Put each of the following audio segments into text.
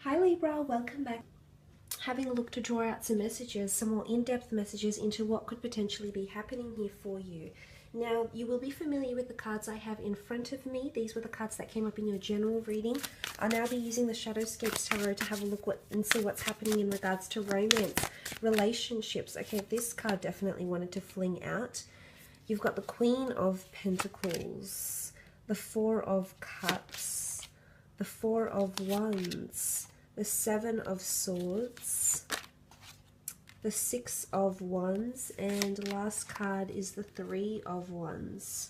Hi Libra, welcome back. Having a look to draw out some messages, some more in-depth messages into what could potentially be happening here for you. Now, you will be familiar with the cards I have in front of me. These were the cards that came up in your general reading. I'll now be using the Shadowscapes Tarot to have a look and see what's happening in regards to romance, relationships. Okay, this card definitely wanted to fling out. You've got the Queen of Pentacles, the Four of Cups, the Four of Wands, the Seven of Swords, the Six of Wands, and last card is the Three of Wands.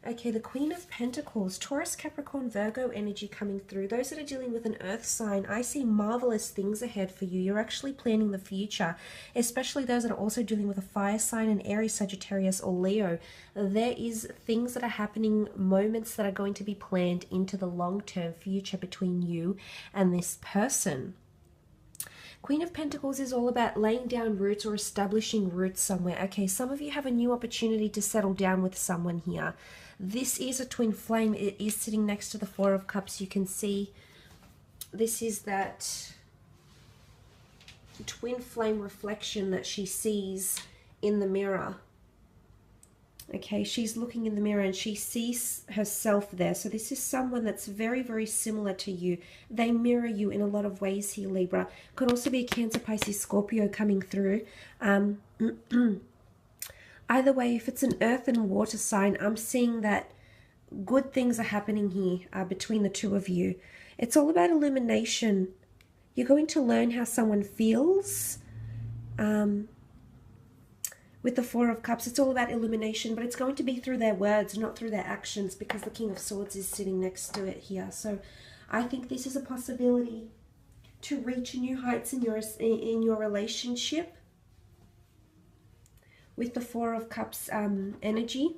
Okay, the Queen of Pentacles, Taurus, Capricorn, Virgo energy coming through. Those that are dealing with an earth sign, I see marvelous things ahead for you. You're actually planning the future, especially those that are also dealing with a fire sign, an Aries, Sagittarius, or Leo. There is things that are happening, moments that are going to be planned into the long-term future between you and this person. Queen of Pentacles is all about laying down roots or establishing roots somewhere. Okay, some of you have a new opportunity to settle down with someone here. This is a twin flame. It is sitting next to the Four of Cups. You can see this is that twin flame reflection that she sees in the mirror. Okay, she's looking in the mirror and she sees herself there. So this is someone that's very, very similar to you. They mirror you in a lot of ways here, Libra. Could also be a Cancer, Pisces, Scorpio coming through. Either way, if it's an earth and water sign, I'm seeing that good things are happening here between the two of you. It's all about illumination. You're going to learn how someone feels. With the Four of Cups, it's all about illumination, but it's going to be through their words, not through their actions, because the King of Swords is sitting next to it here. So I think this is a possibility to reach new heights in your relationship with the Four of Cups energy.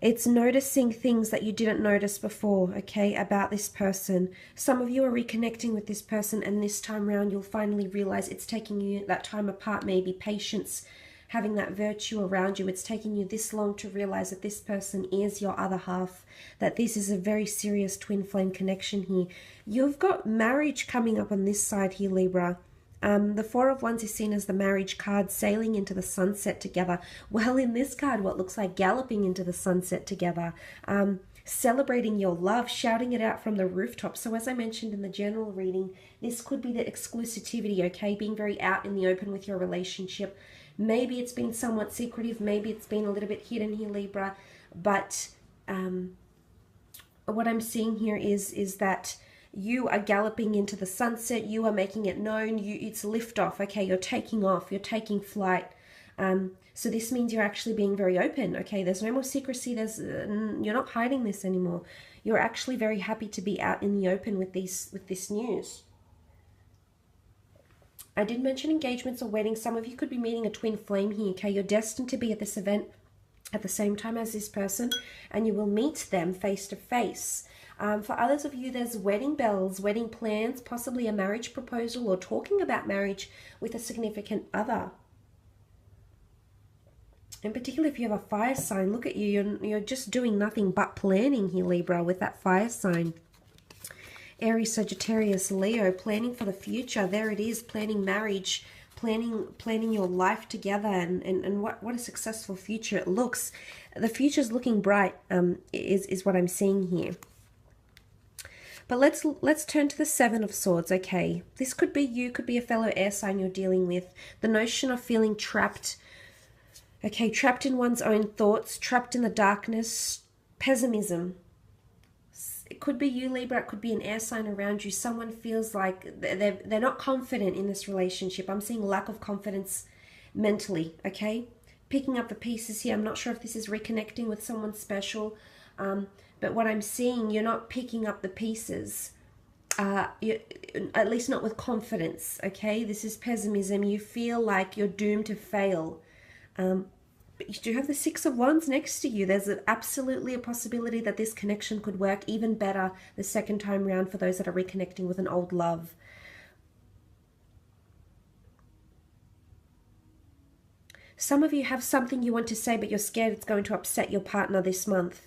It's noticing things that you didn't notice before, okay, about this person. Some of you are reconnecting with this person, and this time around you'll finally realize it's taking you that time apart, maybe patience, having that virtue around you. It's taking you this long to realize that this person is your other half, that this is a very serious twin flame connection here. You've got marriage coming up on this side here, Libra. The Four of Wands is seen as the marriage card, sailing into the sunset together. Well, in this card, what looks like galloping into the sunset together, celebrating your love, shouting it out from the rooftop. So as I mentioned in the general reading, this could be the exclusivity, okay? Being very out in the open with your relationship. Maybe it's been somewhat secretive. Maybe it's been a little bit hidden here, Libra. But what I'm seeing here is that you are galloping into the sunset. You are making it known. It's liftoff. Okay, you're taking off. You're taking flight. So this means you're actually being very open. Okay, there's no more secrecy. You're not hiding this anymore. You're actually very happy to be out in the open with this news. I did mention engagements or weddings. Some of you could be meeting a twin flame here. Okay, you're destined to be at this event at the same time as this person, and you will meet them face to face. For others of you, there's wedding bells, wedding plans, possibly a marriage proposal, or talking about marriage with a significant other. In particular, if you have a fire sign, look at you. You're just doing nothing but planning here, Libra, with that fire sign. Aries, Sagittarius, Leo, planning for the future. There it is, planning marriage, planning your life together, and what a successful future it looks. The future's looking bright, is what I'm seeing here. But let's turn to the Seven of Swords, okay? This could be you, could be a fellow air sign you're dealing with. The notion of feeling trapped, okay, trapped in one's own thoughts, trapped in the darkness, pessimism. It could be you, Libra, it could be an air sign around you. Someone feels like they're not confident in this relationship. I'm seeing lack of confidence mentally, okay? Picking up the pieces here. I'm not sure if this is reconnecting with someone special, but what I'm seeing, you're not picking up the pieces, at least not with confidence, okay? This is pessimism. You feel like you're doomed to fail. But you do have the Six of Wands next to you. There's absolutely a possibility that this connection could work even better the second time round for those that are reconnecting with an old love. Some of you have something you want to say, but you're scared it's going to upset your partner this month.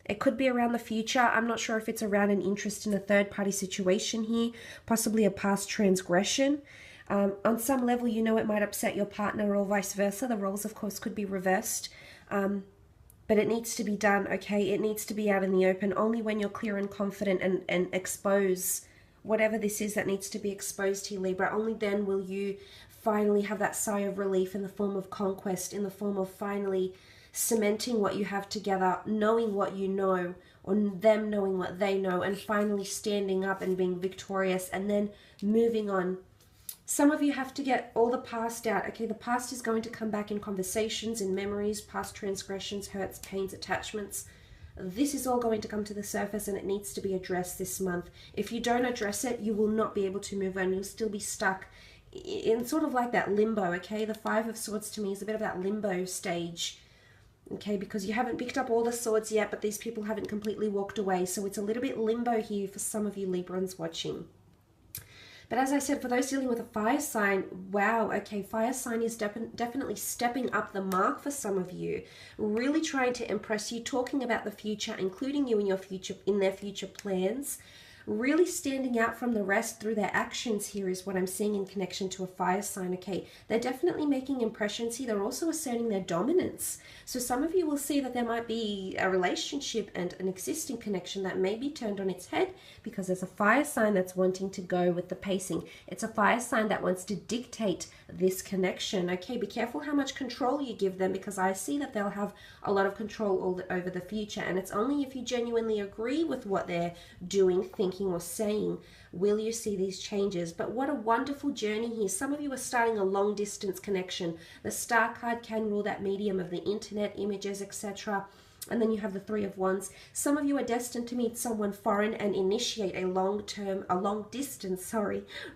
It could be around the future. I'm not sure if it's around an interest in a third-party situation here, possibly a past transgression. On some level, you know, it might upset your partner or vice versa. The roles, of course, could be reversed. But it needs to be done, okay? It needs to be out in the open. Only when you're clear and confident and expose whatever this is that needs to be exposed here, Libra. Only then will you finally have that sigh of relief in the form of conquest, in the form of finally cementing what you have together, knowing what you know, or them knowing what they know, and finally standing up and being victorious, and then moving on. Some of you have to get all the past out, okay? The past is going to come back in conversations, in memories, past transgressions, hurts, pains, attachments. This is all going to come to the surface, and it needs to be addressed this month. If you don't address it, you will not be able to move on. You'll still be stuck in sort of like that limbo, okay? The Five of Swords to me is a bit of that limbo stage, okay? Because you haven't picked up all the swords yet, but these people haven't completely walked away. So it's a little bit limbo here for some of you Librans watching. But as I said, for those dealing with a fire sign, wow, okay, fire sign is definitely stepping up the mark for some of you, really trying to impress you, talking about the future, including you in your future, in their future plans, really standing out from the rest through their actions here is what I'm seeing in connection to a fire sign, okay? They're definitely making impressions here. They're also asserting their dominance. So some of you will see that there might be a relationship and an existing connection that may be turned on its head because there's a fire sign that's wanting to go with the pacing. It's a fire sign that wants to dictate this connection, okay? Be careful how much control you give them, because I see that they'll have a lot of control over the future, and it's only if you genuinely agree with what they're doing, thinking, or saying will you see these changes. But what a wonderful journey here. Some of you are starting a long distance connection. The Star card can rule that medium of the internet, images, etc. And then you have the Three of Wands. Some of you are destined to meet someone foreign and initiate a long distance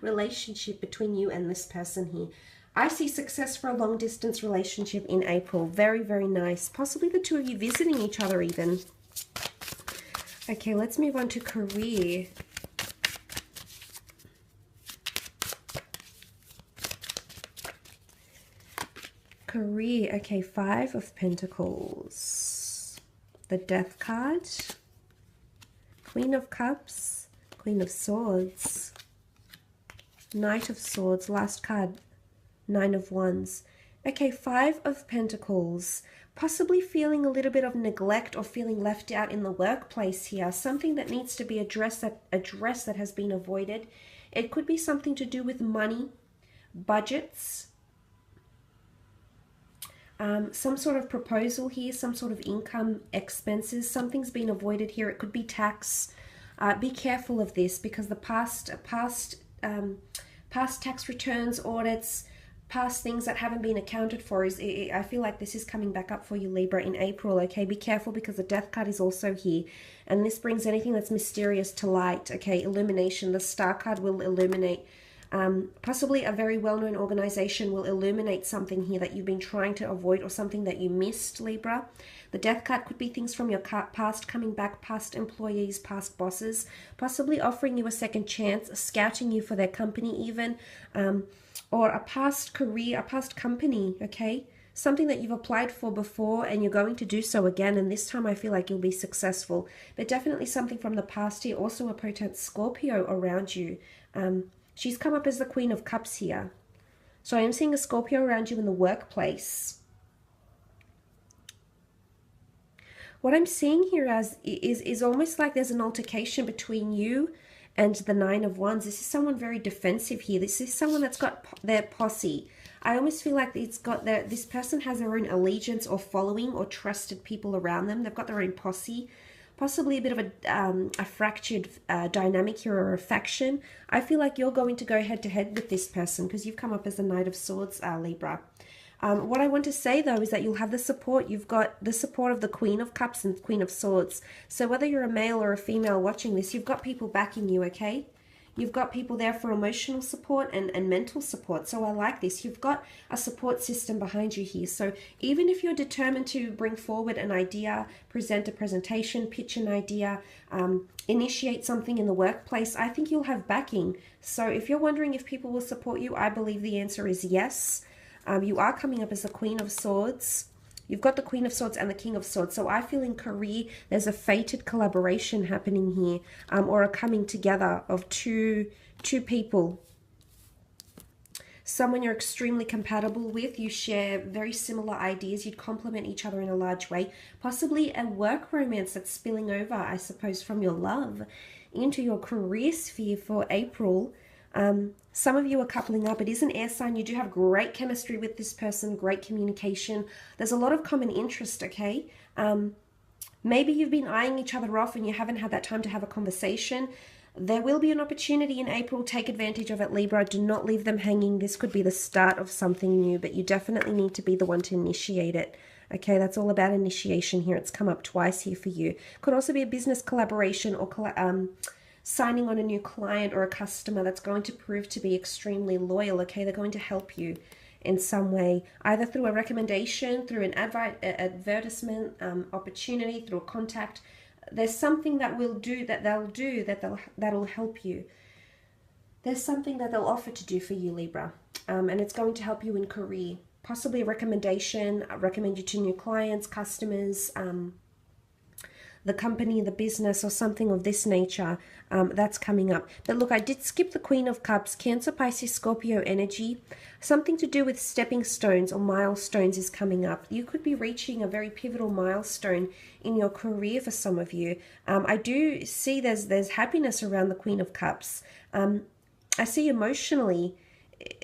relationship between you and this person here. I see success for a long distance relationship in April. Very, very nice. Possibly the two of you visiting each other even. Okay, let's move on to career. Career, okay, Five of Pentacles. The Death card. Queen of Cups. Queen of Swords. Knight of Swords, last card. Nine of Wands. Okay, Five of Pentacles. Possibly feeling a little bit of neglect or feeling left out in the workplace here. Something that needs to be addressed that has been avoided. It could be something to do with money, budgets, some sort of proposal here, some sort of income, expenses. Something's been avoided here. It could be tax. Be careful of this, because the past tax returns, audits, past things that haven't been accounted for I feel like this is coming back up for you, Libra, in April, okay? Be careful, because the Death card is also here, and this brings anything that's mysterious to light, okay? Illumination. The Star card will illuminate. Possibly a very well-known organization will illuminate something here that you've been trying to avoid, or something that you missed, Libra. The Death card could be things from your past coming back, past employees, past bosses, possibly offering you a second chance, scouting you for their company even, or a past career, a past company, okay? Something that you've applied for before and you're going to do so again, and this time I feel like you'll be successful. But definitely something from the past here. Also a potent Scorpio around you. She's come up as the Queen of Cups here. So I am seeing a Scorpio around you in the workplace. What I'm seeing here is almost like there's an altercation between you and the Nine of Wands. This is someone very defensive here. This is someone that's got their posse. I almost feel like this person has their own allegiance or following or trusted people around them. They've got their own posse. Possibly a bit of a fractured dynamic here, or a faction. I feel like you're going to go head to head with this person, because you've come up as the Knight of Swords, Libra. What I want to say, though, is that you'll have the support. You've got the support of the Queen of Cups and Queen of Swords. So whether you're a male or a female watching this, you've got people backing you, okay? You've got people there for emotional support and mental support. So I like this. You've got a support system behind you here. So even if you're determined to bring forward an idea, present a presentation, pitch an idea, initiate something in the workplace, I think you'll have backing. So if you're wondering if people will support you, I believe the answer is yes. You are coming up as the Queen of Swords. You've got the Queen of Swords and the King of Swords. So I feel in career, there's a fated collaboration happening here, or a coming together of two people. Someone you're extremely compatible with. You share very similar ideas. You'd complement each other in a large way. Possibly a work romance that's spilling over, I suppose, from your love into your career sphere for April. Some of you are coupling up. It is an air sign. You do have great chemistry with this person, great communication. There's a lot of common interest, okay? Maybe you've been eyeing each other off and you haven't had that time to have a conversation. There will be an opportunity in April. Take advantage of it, Libra. Do not leave them hanging. This could be the start of something new, but you definitely need to be the one to initiate it. Okay, that's all about initiation here. It's come up twice here for you. Could also be a business collaboration or signing on a new client or a customer that's going to prove to be extremely loyal, okay? They're going to help you in some way, either through a recommendation, through an advertisement opportunity, through a contact. There's something that that'll help you. There's something that they'll offer to do for you, Libra, and it's going to help you in career. Possibly a recommendation, recommend you to new clients, customers, the company, the business, or something of this nature. That's coming up. But look, I did skip the Queen of Cups. Cancer, Pisces, Scorpio energy. Something to do with stepping stones or milestones is coming up. You could be reaching a very pivotal milestone in your career for some of you. I do see there's happiness around the Queen of Cups. I see emotionally,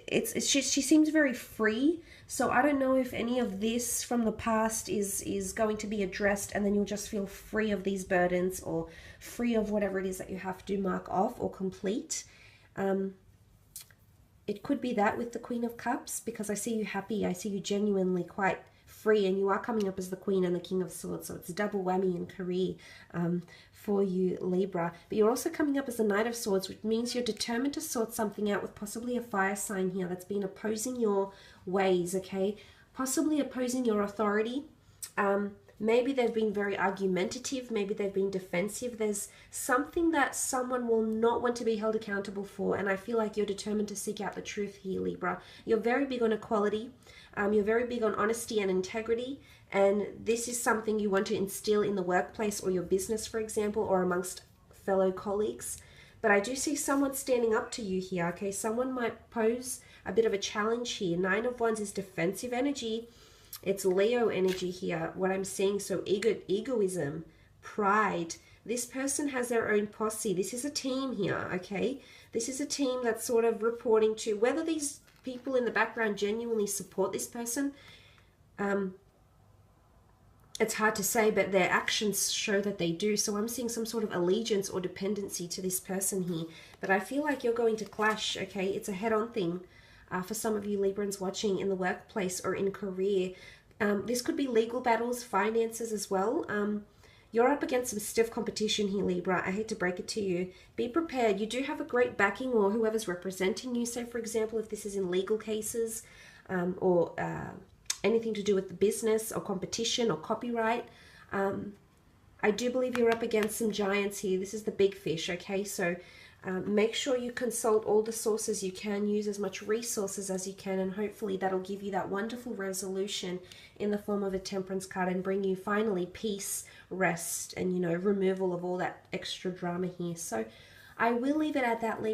she seems very free. So I don't know if any of this from the past is going to be addressed, and then you'll just feel free of these burdens or free of whatever it is that you have to mark off or complete. It could be that with the Queen of Cups, because I see you happy. I see you genuinely quite free, and you are coming up as the Queen and the King of Swords. So it's a double whammy in career for you, Libra. But you're also coming up as the Knight of Swords, which means you're determined to sort something out with possibly a fire sign here that's been opposing your ways, okay? Possibly opposing your authority. Maybe they've been very argumentative. Maybe they've been defensive. There's something that someone will not want to be held accountable for, and I feel like you're determined to seek out the truth here, Libra. You're very big on equality. You're very big on honesty and integrity, and this is something you want to instill in the workplace or your business, for example, or amongst fellow colleagues. But I do see someone standing up to you here, okay? Someone might pose a bit of a challenge here. Nine of Wands is defensive energy. It's Leo energy here, what I'm seeing. So egoism, pride. This person has their own posse. This is a team here, okay? This is a team that's sort of reporting to, whether these people in the background genuinely support this person, it's hard to say, but their actions show that they do. So I'm seeing some sort of allegiance or dependency to this person here. But I feel like you're going to clash, okay? It's a head-on thing for some of you Librans watching in the workplace or in career. This could be legal battles, finances as well. You're up against some stiff competition here, Libra. I hate to break it to you. Be prepared. You do have a great backing, or whoever's representing you. Say, for example, if this is in legal cases or anything to do with the business or competition or copyright. I do believe you're up against some giants here. This is the big fish, okay? So make sure you consult all the sources you can, use as much resources as you can, and hopefully that'll give you that wonderful resolution in the form of a Temperance card and bring you finally peace, rest, and, you know, removal of all that extra drama here. So I will leave it at that, Libra.